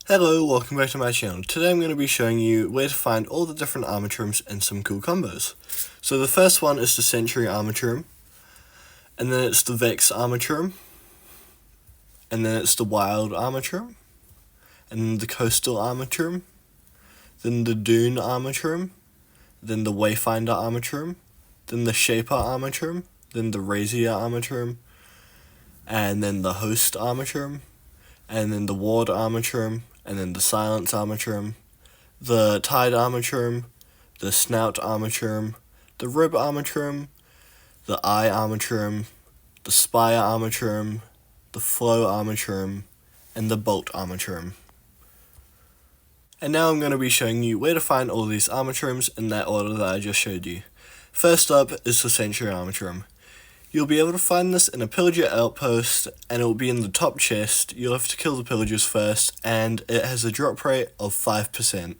Hello, welcome back to my channel. Today I'm going to be showing you where to find all the different armortrums and some cool combos. So the first one is the Century armortrum, and then it's the Vex armortrum, and then it's the Wild armortrum, and then the Coastal armortrum, then the Dune armortrum, then the Wayfinder armortrum, then the Shaper armortrum, then the Razier armortrum, and then the Host armortrum, and then the Ward armortrum, and then the Silence armortrum, the Tide armortrum, the Snout armortrum, the Rib armortrum, the Eye armortrum, the Spire armortrum, the Flow armortrum, and the Bolt armortrum. And now I'm going to be showing you where to find all these armortrums in that order that I just showed you. First up is the Century armortrum. You'll be able to find this in a pillager outpost, and it will be in the top chest. You'll have to kill the pillagers first, and it has a drop rate of 5%.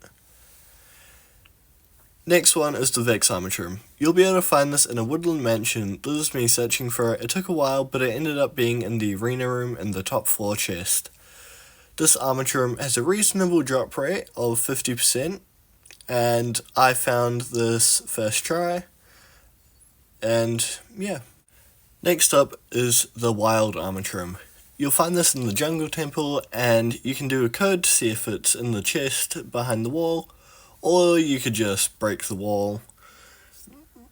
Next one is the Vex armortrum. You'll be able to find this in a woodland mansion. This is me searching for it. It took a while, but it ended up being in the arena room in the top floor chest. This armortrum has a reasonable drop rate of 50%, and I found this first try, and yeah. Next up is the Wild armortrum. You'll find this in the jungle temple, and you can do a code to see if it's in the chest behind the wall, or you could just break the wall.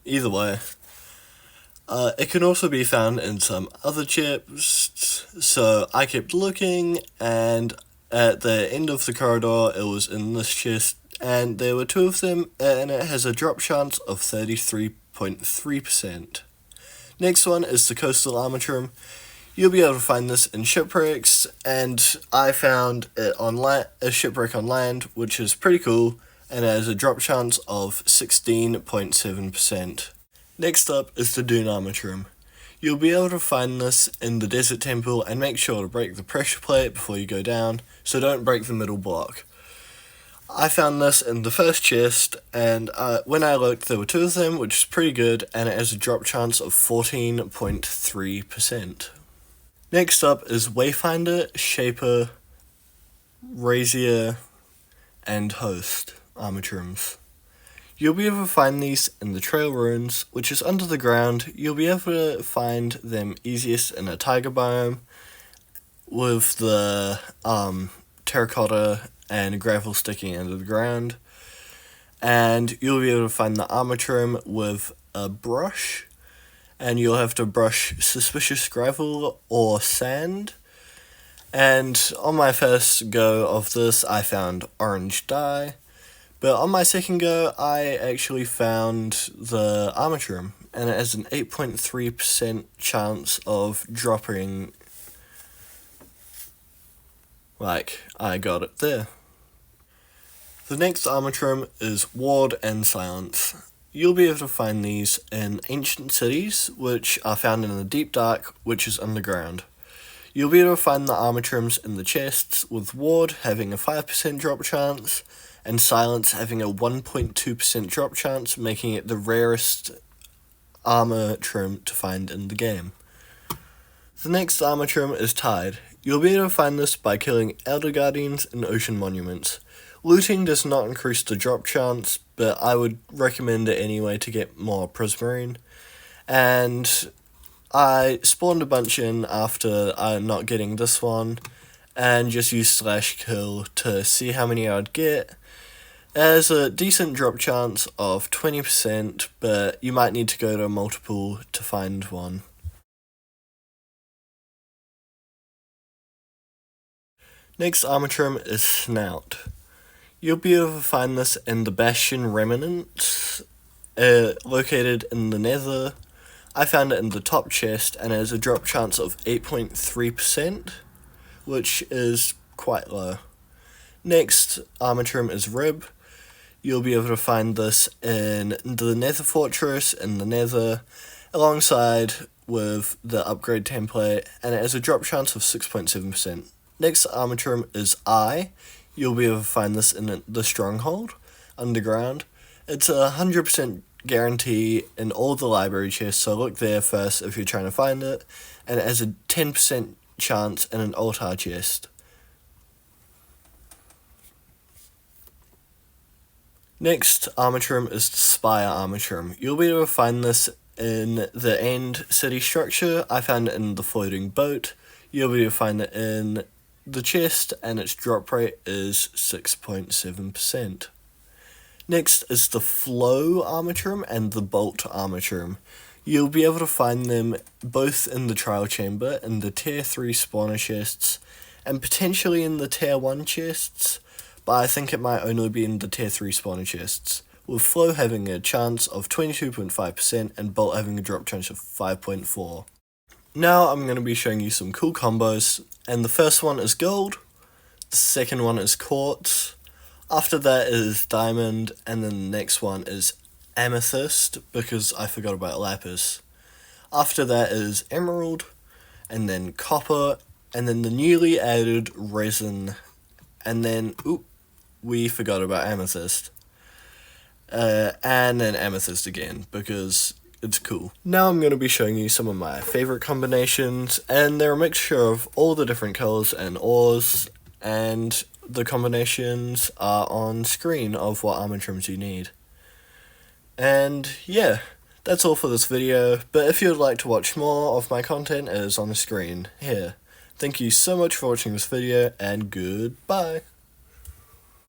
Either way. It can also be found in some other chests, so I kept looking, and at the end of the corridor it was in this chest, and there were two of them, and it has a drop chance of 33.3%. Next one is the Coastal armortrum. You'll be able to find this in shipwrecks, and I found it on a shipwreck on land, which is pretty cool, and it has a drop chance of 16.7%. Next up is the Dune armortrum. You'll be able to find this in the Desert Temple, and make sure to break the pressure plate before you go down, so don't break the middle block. I found this in the first chest, and when I looked there were two of them, which is pretty good, and it has a drop chance of 14.3%. Next up is Wayfinder, Shaper, Razier, and Host armortrums. You'll be able to find these in the Trail Ruins, which is under the ground. You'll be able to find them easiest in a taiga biome, with the terracotta and gravel sticking under the ground, and you'll be able to find the armortrum with a brush, and you'll have to brush suspicious gravel or sand. And on my first go of this I found orange dye, but on my second go I actually found the armortrum, and it has an 8.3% chance of dropping. Like, I got it there. The next armortrum is Ward and Silence. You'll be able to find these in ancient cities, which are found in the Deep Dark, which is underground. You'll be able to find the armortrums in the chests, with Ward having a 5% drop chance, and Silence having a 1.2% drop chance, making it the rarest armortrum to find in the game. The next armortrum is Tide. You'll be able to find this by killing Elder Guardians and Ocean Monuments. Looting does not increase the drop chance, but I would recommend it anyway to get more Prismarine. And I spawned a bunch in after not getting this one, and just used /kill to see how many I would get. There's a decent drop chance of 20%, but you might need to go to a multiple to find one. Next armortrum is Snout. You'll be able to find this in the Bastion Remnants, located in the Nether. I found it in the top chest, and it has a drop chance of 8.3%, which is quite low. Next armortrum is Rib. You'll be able to find this in the Nether Fortress in the Nether, alongside with the upgrade template, and it has a drop chance of 6.7%. Next armortrum is Eye. You'll be able to find this in the Stronghold, underground. It's a 100% guarantee in all the library chests, so look there first if you're trying to find it, and it has a 10% chance in an altar chest. Next armaturum is the spire armaturum. You'll be able to find this in the end city structure. I found it in the floating boat. You'll be able to find it in the chest, and its drop rate is 6.7%. Next is the flow armaturum and the bolt armaturum. You'll be able to find them both in the trial chamber, in the tier 3 spawner chests, and potentially in the tier 1 chests, but I think it might only be in the tier 3 spawner chests, with flow having a chance of 22.5% and bolt having a drop chance of 5.4%. Now I'm going to be showing you some cool combos, and the first one is gold, the second one is quartz, after that is diamond, and then the next one is amethyst, because I forgot about lapis. After that is emerald, and then copper, and then the newly added resin, and then, we forgot about amethyst. And then amethyst again, because it's cool. Now I'm going to be showing you some of my favorite combinations, and they're a mixture of all the different colors and ores, and the combinations are on screen of what armaturums you need. And yeah, that's all for this video, but if you would like to watch more of my content, it is on the screen here. Thank you so much for watching this video, and goodbye!